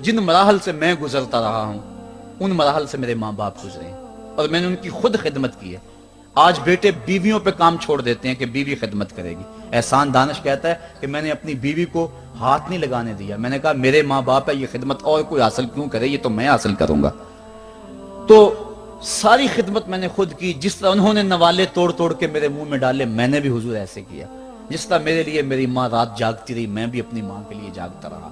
جن مراحل سے میں گزرتا رہا ہوں ان مراحل سے میرے ماں باپ گزرے ہیں اور میں نے ان کی خود خدمت کی ہے. آج بیٹے بیویوں پہ کام چھوڑ دیتے ہیں کہ بیوی خدمت کرے گی. احسان دانش کہتا ہے کہ میں نے اپنی بیوی کو ہاتھ نہیں لگانے دیا. میں نے کہا میرے ماں باپ ہے، یہ خدمت اور کوئی حاصل کیوں کرے، یہ تو میں حاصل کروں گا. تو ساری خدمت میں نے خود کی. جس طرح انہوں نے نوالے توڑ توڑ کے میرے منہ میں ڈالے، میں نے بھی حضور ایسے کیا. جس طرح میرے لیے میری ماں رات جاگتی رہی، میں بھی اپنی ماں کے لیے جاگتا رہا.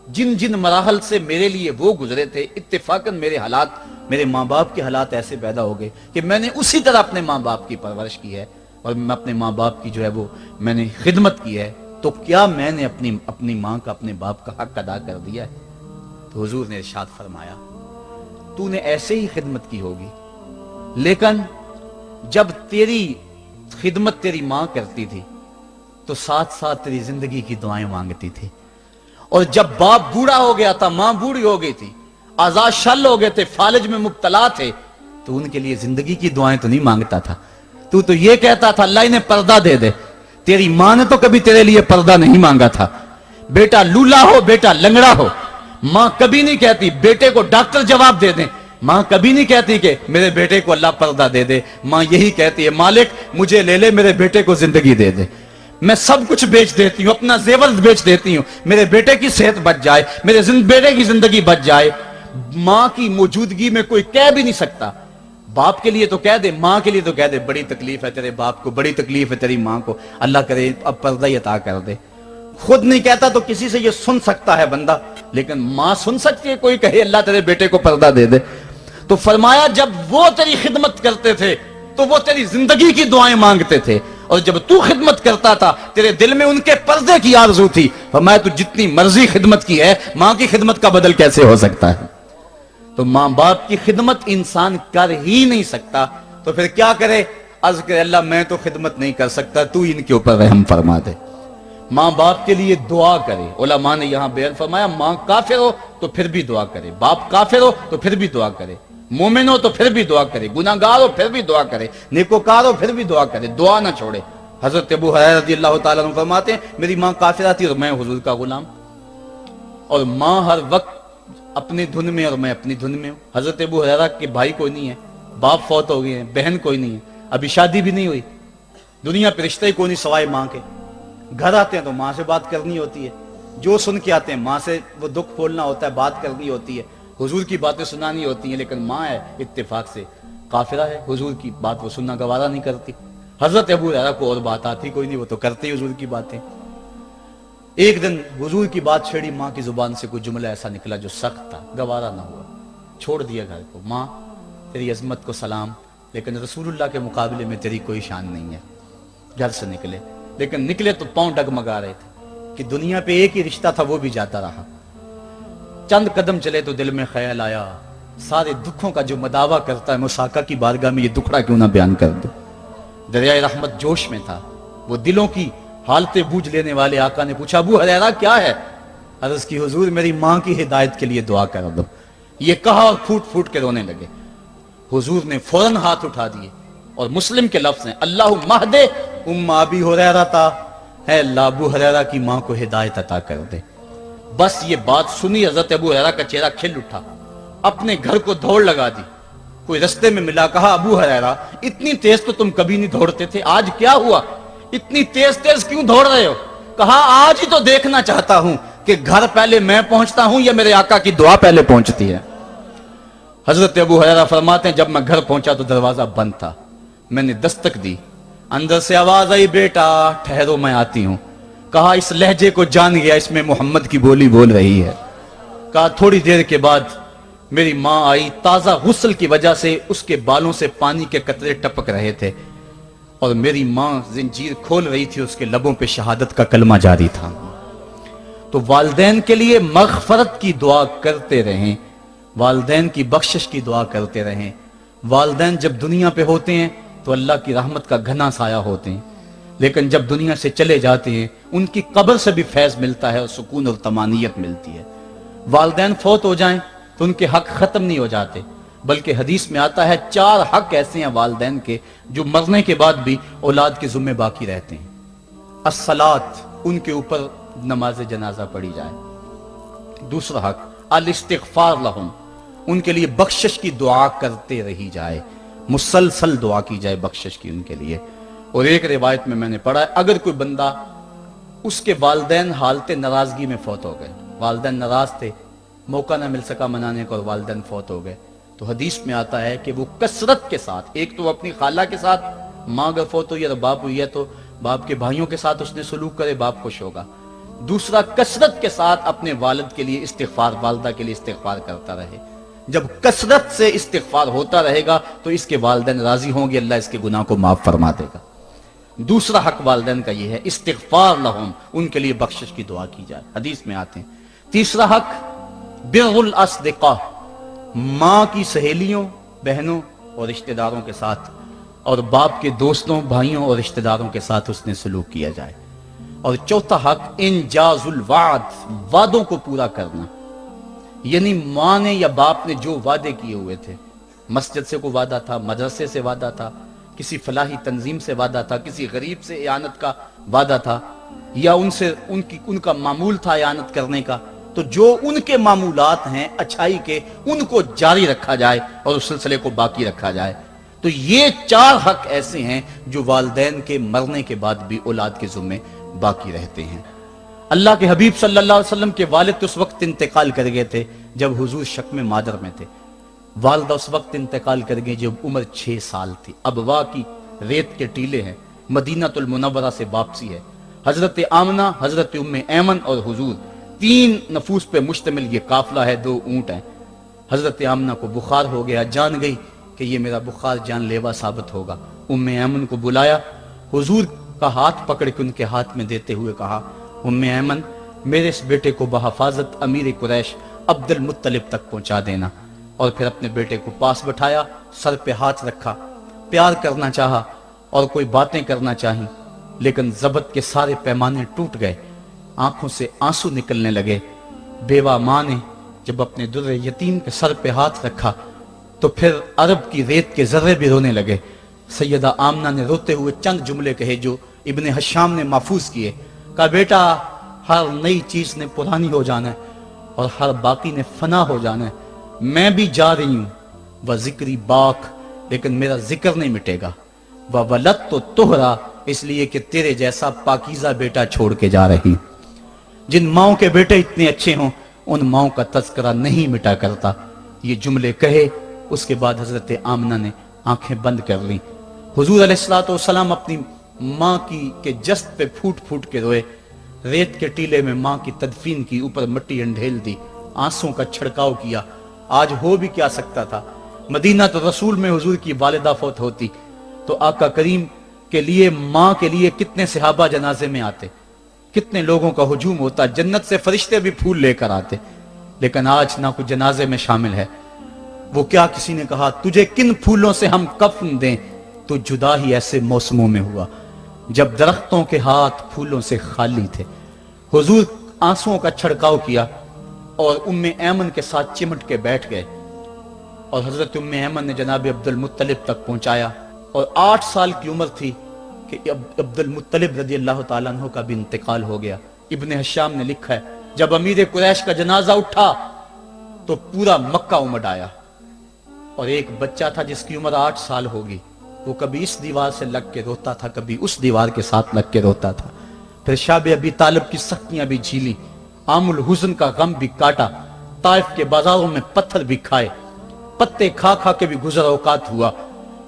جن جن مراحل سے میرے لیے وہ گزرے تھے، اتفاقاً میرے حالات، میرے ماں باپ کے حالات ایسے پیدا ہو گئے کہ میں نے اسی طرح اپنے ماں باپ کی پرورش کی ہے اور میں اپنے ماں باپ کی جو ہے وہ میں نے خدمت کی ہے. تو کیا میں نے اپنی ماں کا، اپنے باپ کا حق ادا کر دیا ہے؟ تو حضور نے ارشاد فرمایا تو نے ایسے ہی خدمت کی ہوگی، لیکن جب تیری خدمت تیری ماں کرتی تھی تو ساتھ ساتھ تیری زندگی کی دعائیں مانگتی تھی. اور جب باپ بوڑھا ہو گیا تھا، ماں بوڑھی ہو گئی تھی، آزاد شل ہو گئے تھے، فالج میں مبتلا تھے، تو ان کے لیے زندگی کی دعائیں تو نہیں مانگتا تھا. تو یہ کہتا تھا اللہ انہیں پردہ دے دے. تیری ماں نے تو کبھی تیرے لیے پردہ نہیں مانگا تھا. بیٹا لولا ہو، بیٹا لنگڑا ہو، ماں کبھی نہیں کہتی بیٹے کو ڈاکٹر جواب دے دیں. ماں کبھی نہیں کہتی کہ میرے بیٹے کو اللہ پردہ دے دے. ماں یہی کہتی ہے مالک مجھے لے لے، میرے بیٹے کو زندگی دے دے. میں سب کچھ بیچ دیتی ہوں، اپنا زیور بیچ دیتی ہوں، میرے بیٹے کی صحت بچ جائے، میرے بیٹے کی زندگی بچ جائے. ماں کی موجودگی میں کوئی کہہ بھی نہیں سکتا. باپ کے لیے تو کہہ دے، ماں کے لیے تو کہہ دے بڑی تکلیف ہے تیرے باپ کو، بڑی تکلیف ہے تیری ماں کو، اللہ کرے اب پردہ ہی عطا کر دے. خود نہیں کہتا تو کسی سے یہ سن سکتا ہے بندہ، لیکن ماں سن سکتی ہے کوئی کہے اللہ تیرے بیٹے کو پردہ دے دے. تو فرمایا جب وہ تیری خدمت کرتے تھے تو وہ تیری زندگی کی دعائیں مانگتے تھے، اور جب تو خدمت کرتا تھا تیرے دل میں ان کے پردے کی آرزو تھی. فرمایا تو جتنی مرضی خدمت کی ہے، ماں کی خدمت کا بدل کیسے ہو سکتا ہے؟ تو ماں باپ کی خدمت انسان کر ہی نہیں سکتا تو پھر کیا کرے؟ عرض کرے اللہ میں تو خدمت نہیں کر سکتا، تو ان کے اوپر رحم فرما دے. ماں باپ کے لیے دعا کرے. علماء نے یہاں بیان فرمایا ماں کافر ہو تو پھر بھی دعا کرے، باپ کافر ہو تو پھر بھی دعا کرے، مومن ہو تو پھر بھی دعا کرے، گناہگار ہو پھر بھی دعا کرے، نیکوکار ہو پھر بھی دعا کرے، دعا نہ چھوڑے. حضرت ابو ہریرہ رضی اللہ تعالیٰ عنہ فرماتے ہیں میری ماں کافرہ تھی اور میں حضور کا غلام، اور ماں ہر وقت اپنی دھن میں اور میں اپنی دھن میں ہوں. حضرت ابو ہریرہ کے بھائی کوئی نہیں ہے، باپ فوت ہو گئے ہیں، بہن کوئی نہیں ہے، ابھی شادی بھی نہیں ہوئی، دنیا پہ رشتے کوئی نہیں سوائے ماں کے. گھر آتے ہیں تو ماں سے بات کرنی ہوتی ہے، جو سن کے آتے ہیں ماں سے وہ دکھ کھولنا ہوتا ہے، بات کرنی ہوتی ہے، حضور کی باتیں سنانی ہوتی ہیں. لیکن ماں ہے اتفاق سے کافرہ ہے، حضور کی بات وہ سننا گوارا نہیں کرتی. حضرت ابو ہریرہ کو اور بات آتی کوئی نہیں، وہ تو کرتے ہی حضور کی باتیں. ایک دن حضور کی بات چھیڑی، ماں کی زبان سے کوئی جملہ ایسا نکلا جو سخت تھا، گوارا نہ ہوا، چھوڑ دیا گھر کو. ماں تیری عظمت کو سلام، لیکن رسول اللہ کے مقابلے میں تیری کوئی شان نہیں ہے. گھر سے نکلے، لیکن نکلے تو پاؤں ڈگمگا رہے تھے کہ دنیا پہ ایک ہی رشتہ تھا وہ بھی جاتا رہا. چند قدم چلے تو دل میں خیال آیا سارے دکھوں کا جو مداوع کرتا ہے مساقہ کی بارگاہ میں یہ دکھڑا کیوں نہ بیان کر دو. دریائے رحمت جوش میں تھا، وہ دلوں کی حالتیں بوجھ لینے والے آقا نے پوچھا ابو ہریرہ کیا ہے؟ عرض کی حضور میری ماں کی ہدایت کے لیے دعا کر دو. یہ کہا اور پھوٹ پھوٹ کے رونے لگے. حضور نے فوراً ہاتھ اٹھا دیے اور مسلم کے لفظ ہیں اللہم اہد ام ابی ہریرہ تا، اے اللہ ابو ہریرہ کی ماں کو ہدایت عطا کر دے. بس یہ بات سنی حضرت ابو ہریرہ کا چہرہ کھل اٹھا، اپنے گھر کو دوڑ لگا دی. کوئی رستے میں ملا، کہا ابو ہریرہ اتنی تیز تو تم کبھی نہیں دوڑتے تھے، آج کیا ہوا؟ اتنی تیز تیز کیوں دوڑ رہے ہو؟ کہا آج ہی تو دیکھنا چاہتا ہوں کہ گھر پہلے میں پہنچتا ہوں یا میرے آقا کی دعا پہلے پہنچتی ہے. حضرت ابو ہریرہ فرماتے ہیں جب میں گھر پہنچا تو دروازہ بند تھا. میں نے دستک دی، اندر سے آواز آئی بیٹا ٹھہرو میں آتی ہوں. کہا اس لہجے کو جان گیا، اس میں محمد کی بولی بول رہی ہے. کہا تھوڑی دیر کے بعد میری ماں آئی، تازہ غسل کی وجہ سے اس کے بالوں سے پانی کے قطرے ٹپک رہے تھے، اور میری ماں زنجیر کھول رہی تھی، اس کے لبوں پہ شہادت کا کلمہ جاری تھا. تو والدین کے لیے مغفرت کی دعا کرتے رہیں، والدین کی بخشش کی دعا کرتے رہیں. والدین جب دنیا پہ ہوتے ہیں تو اللہ کی رحمت کا گھنا سایہ ہوتے ہیں، لیکن جب دنیا سے چلے جاتے ہیں ان کی قبر سے بھی فیض ملتا ہے اور سکون اور طمانینت ملتی ہے. والدین فوت ہو جائیں تو ان کے حق ختم نہیں ہو جاتے، بلکہ حدیث میں آتا ہے 4 حق ایسے ہیں والدین کے جو مرنے کے بعد بھی اولاد کے ذمہ باقی رہتے ہیں. الصلاۃ، ان کے اوپر نماز جنازہ پڑھی جائے. دوسرا حق अल-इस्तिग़फ़ार लहुम, उनके लिए बख्शिश की दुआ करते रही जाए, मुसलसल दुआ की जाए बख्शिश की उनके लिए। और एक रिवायत में मैंने पढ़ा है, अगर कोई बंदा, उसके वालिदैन हालत नाराजगी में फौत हो गए, वालिदैन नाराज थे, मौका ना मिल सका मनाने का और वालिदैन फौत हो गए, तो हदीस में आता है कि वो कसरत के साथ, एक तो अपनी खाला के साथ, माँ अगर फौत हुई है तो बाप हुई है तो बाप के भाइयों के साथ उसने सलूक करे, बाप खुश होगा। दूसरा, कसरत के साथ अपने वालिद के लिए इस्तिग़फ़ार, वालिदा के लिए इस्तिग़फ़ार करता रहे। जब कसरत से इस्तिग़फ़ार होता रहेगा तो इसके वालिदैन राजी होंगे, अल्लाह इसके गुनाह को माफ फरमा देगा। दूसरा हक वालिदैन का ये है, इस्तिग़फ़ार लहुम, उनके लिए बख्शिश की दुआ की जाए, हदीस में आते हैं। तीसरा हक, बिर्रुल अस्दिक़ा, माँ की सहेलियों, बहनों और रिश्तेदारों के साथ, और बाप के दोस्तों, भाइयों और रिश्तेदारों के साथ उसने सलूक किया जाए। और चौथा हक, इंजाजुल वाद, वादों को पूरा करना, यानी माँ ने या बाप ने जो वादे किए हुए थे, मस्जिद से कोई वादा था, मदरसे से वादा था, किसी फलाही तंजीम से वादा था, किसी गरीब से इयानत का वादा था, या उनसे उनका मामूल था इयानत करने का, तो जो उनके मामूलात हैं अच्छाई के, उनको जारी रखा जाए और उस सिलसिले को बाकी रखा जाए। तो ये 4 हक ऐसे हैं जो वालिदैन के मरने के बाद भी औलाद के ज़िम्मे बाकी रहते हैं। अल्लाह के हबीब सल्लल्लाहु अलैहि वसल्लम के वालिद उस वक्त इंतकाल कर गए थे जब हुजूर शक में मादर में थे, वालिदा उस वक्त इंतकाल कर गई जब उम्र 6 साल थी। अबवा की रेत के टीले हैं, मदीनातुल मुनव्वरा से वापसी है, हजरत आमना, हजरत उम्मे ऐमन और हुजूर, 3 नफूस पे मुश्तमिल ये काफिला है, 2 ऊंट हैं। हजरत आमना को बुखार हो गया, जान गई कि ये मेरा बुखार जानलेवा साबित होगा। उम्मे ऐमन को बुलाया, हुजूर का हाथ पकड़ के उनके हाथ में देते हुए कहा, उम्मे ऐमन, मेरे इस बेटे को बहफाजत अमीर कुरैश अब्दुल मुत्तलिब तक पहुंचा देना। और फिर अपने बेटे को पास बैठाया, सर पे हाथ रखा, प्यार करना चाहा और कोई बातें करना चाही, लेकिन ज़बत के सारे पैमाने टूट गए, आंखों से आंसू निकलने लगे। बेवा माँ ने जब अपने दुर्रे यतीम के सर पे हाथ रखा तो फिर अरब की रेत के जर्रे भी रोने लगे। सैयदा आमना ने रोते हुए चंद जुमले कहे जो इब्ने हशाम ने महफूज किए। कहा, बेटा, हर नई चीज ने पुरानी हो जाना है और हर बाकी ने फना हो जाना है। मैं भी जा रही हूं, वह जिक्री बाक, लेकिन मेरा जिक्र नहीं मिटेगा। वह वलत तो तोहरा, इसलिए कि तेरे जैसा पाकीज़ा बेटा छोड़ के जा रही। जिन माओ के बेटे इतने अच्छे हों, उन माओ का तज़किरा नहीं मिटा करता। ये जुमले कहे, उसके बाद हजरत आमना ने आंखें बंद कर ली। हुजूर अलैहिस्सलातु वस्सलाम अपनी माँ के जस्त पे फूट फूट के रोए, रेत के टीले में माँ की तदफीन की, ऊपर मिट्टी अंढेल दी, आंसुओं का छिड़काव किया। आज हो भी क्या सकता था, मदीना तो रसूल में हुजूर की वालिदा फौत होती तो आका करीम के लिए, माँ के लिए कितने सहाबा जनाजे में आते, कितने लोगों का हुजूम होता, जन्नत से फरिश्ते भी फूल लेकर आते। लेकिन आज ना कोई जनाजे में शामिल है। वो क्या, किसी ने कहा, तुझे किन फूलों से हम कफन दें, तो जुदा ही ऐसे मौसमों में हुआ जब दरख्तों के हाथ फूलों से खाली थे। हुजूर आंसुओं का छिड़काव किया और उम्मे ऐमन के साथ चिमट के बैठ गए और हजरत उम्मे ऐमन ने जनाब अब्दुल मुत्तलिब तक पहुंचाया। और 8 साल की उम्र थी कि अब्दुल मुत्तलिब रज़ियल्लाहु ताला अन्हु का भी इंतकाल हो गया। इब्ने हशाम ने लिखा है, जब अमीर कुरैश का जनाजा उठा तो पूरा मक्का उमड़ आया और एक बच्चा था जिसकी उम्र 8 साल होगी, वो कभी इस दीवार से लग के रोता था, कभी उस दीवार के साथ लग के रोता था। फिर शाबे अबी तालिब की सख्तियां भी झीली, आमुल हुज़न का गम भी काटा, ताइफ के बाजारों में पत्थर भी खाए, पत्ते खा खा के भी गुजर औकात हुआ।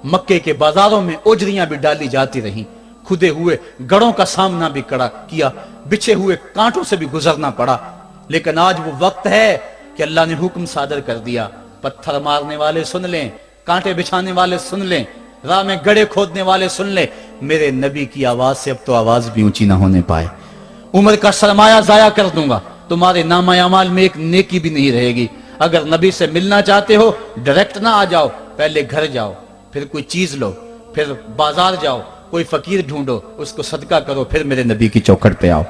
मक्के के बाजारों में ओजरियां भी डाली जाती रहीं, खुदे हुए गढ़ों का सामना भी किया, बिछे हुए कांटों से भी गुजरना पड़ा। लेकिन आज वो वक्त है कि अल्लाह ने हुक्म सादर कर दिया, पत्थर मारने वाले सुन लें, कांटे बिछाने वाले सुन लें, राह में गड़े खोदने वाले सुन ले, मेरे नबी की आवाज से अब तो आवाज भी ऊंची ना होने पाए। उम्र का सरमाया जाया कर दूंगा, तुम्हारे नामा अमाल में एक नेकी भी नहीं रहेगी। अगर नबी से मिलना चाहते हो, डायरेक्ट ना आ जाओ, पहले घर जाओ, फिर कोई चीज लो, फिर बाजार जाओ, कोई फकीर ढूंढो, उसको सदका करो, फिर मेरे नबी की चौखट पे आओ,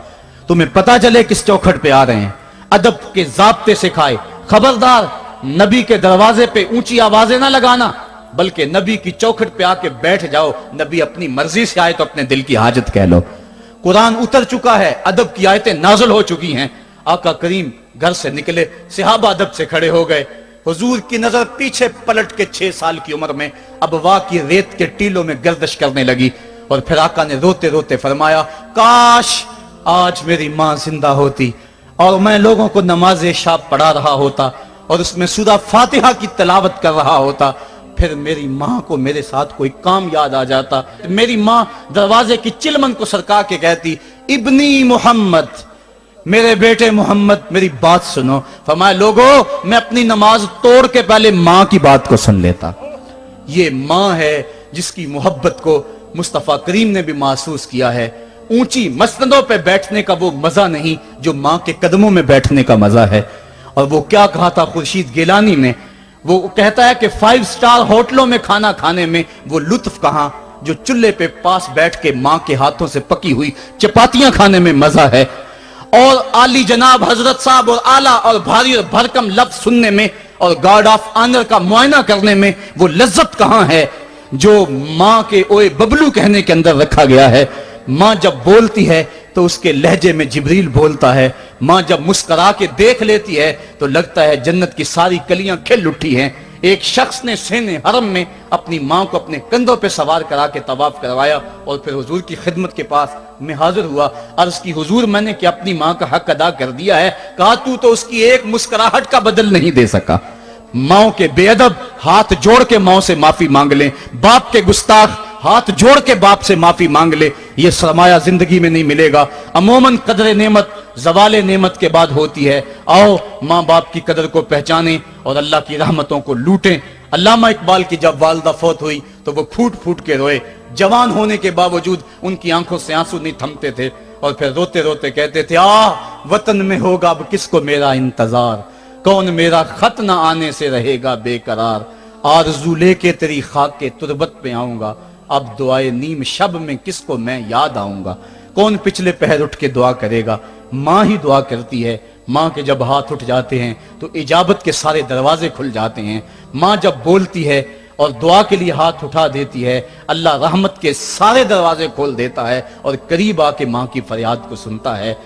तुम्हें पता चले किस चौखट पे आ रहे हैं। अदब के ज़ाब्ते सिखाए, खबरदार नबी के दरवाजे पे ऊंची आवाजें ना लगाना, बल्कि नबी की चौखट पे आके बैठ जाओ। नबी अपनी मर्जी से आए तो अपने दिल की हाजत कह लो। कुरान उतर चुका है, अदब की आयतें नाज़िल हो चुकी हैं, आका करीम घर से निकले, सहाबा अदब से खड़े हो गए। हुजूर की नजर पीछे पलट के 6 साल की उम्र में अबवा की रेत के टीलों में गर्दिश करने लगी और फिर आका ने रोते रोते फरमाया, काश आज मेरी माँ जिंदा होती और मैं लोगों को नमाज इशा पढ़ा रहा होता और उसमें सूरा फातिहा की तिलावत कर रहा होता, फिर मेरी माँ को मेरे साथ कोई काम याद आ जाता। मेरी माँ दरवाजे की चिलमन को सरका के कहती, इब्नी मोहम्मद, मेरे बेटे मोहम्मद मेरी बात सुनो। फरमाया, लोगों मैं अपनी नमाज तोड़ के पहले माँ की बात को सुन लेता। ये माँ है जिसकी मोहब्बत को मुस्तफा करीम ने भी महसूस किया है। ऊंची मसनदों पे बैठने का वो मजा नहीं जो माँ के कदमों में बैठने का मजा है। और वो क्या कहा था खुर्शीद गिलानी ने, वो कहता है कि 5 स्टार होटलों में खाना खाने में वो लुत्फ कहां जो चूल्हे पे पास बैठ के माँ के हाथों से पकी हुई चपातियां खाने में मजा है। और आली जनाब हजरत साहब और आला और भारी और भरकम लफ्ज सुनने में और गार्ड ऑफ ऑनर का मुआयना करने में वो लज्जत कहां है जो माँ के ओए बबलू कहने के अंदर रखा गया है। माँ जब बोलती है तो उसके लहजे में जिब्रील बोलता है। माँ जब मुस्करा के देख लेती है तो लगता है जन्नत की सारी कलियां खिल उठी हैं। एक शख्स ने सेने हरम में अपनी माँ को अपने कंधों पे सवार करा के तवाफ करवाया और फिर हुजूर की खिदमत के पास में हाजिर हुआ। अर्ज की, हुजूर मैंने क्या अपनी माँ का हक अदा कर दिया है? कहा, तू तो उसकी एक मुस्कुराहट का बदल नहीं दे सका। माँ के बेअदब हाथ जोड़ के माँ से माफी मांग ले, बाप के गुस्ताख हाथ जोड़ के बाप से माफी मांग ले। ये सरमाया जिंदगी में नहीं मिलेगा। अमूमन कदर नेमत जवाले नेमत के बाद होती है। आओ माँ बाप की कदर को पहचानें और अल्लाह की रहमतों को लूटें। अल्लामा इकबाल की जब वालदा फौत हुई तो वो फूट फूट के रोए। जवान होने के बावजूद उनकी आंखों से आंसू नहीं थमते थे और फिर रोते रोते कहते थे, वतन में होगा अब किसको मेरा इंतजार, कौन मेरा खत ना आने से रहेगा बेकरार, आरज़ू लेके तेरी खाक के तुरबत पे आऊंगा, अब दुआए नीम शब में किसको मैं याद आऊंगा। कौन पिछले पहर उठ के दुआ करेगा? माँ ही दुआ करती है। माँ के जब हाथ उठ जाते हैं तो इजाबत के सारे दरवाजे खुल जाते हैं। माँ जब बोलती है और दुआ के लिए हाथ उठा देती है, अल्लाह रहमत के सारे दरवाजे खोल देता है और करीब आके माँ की फरियाद को सुनता है।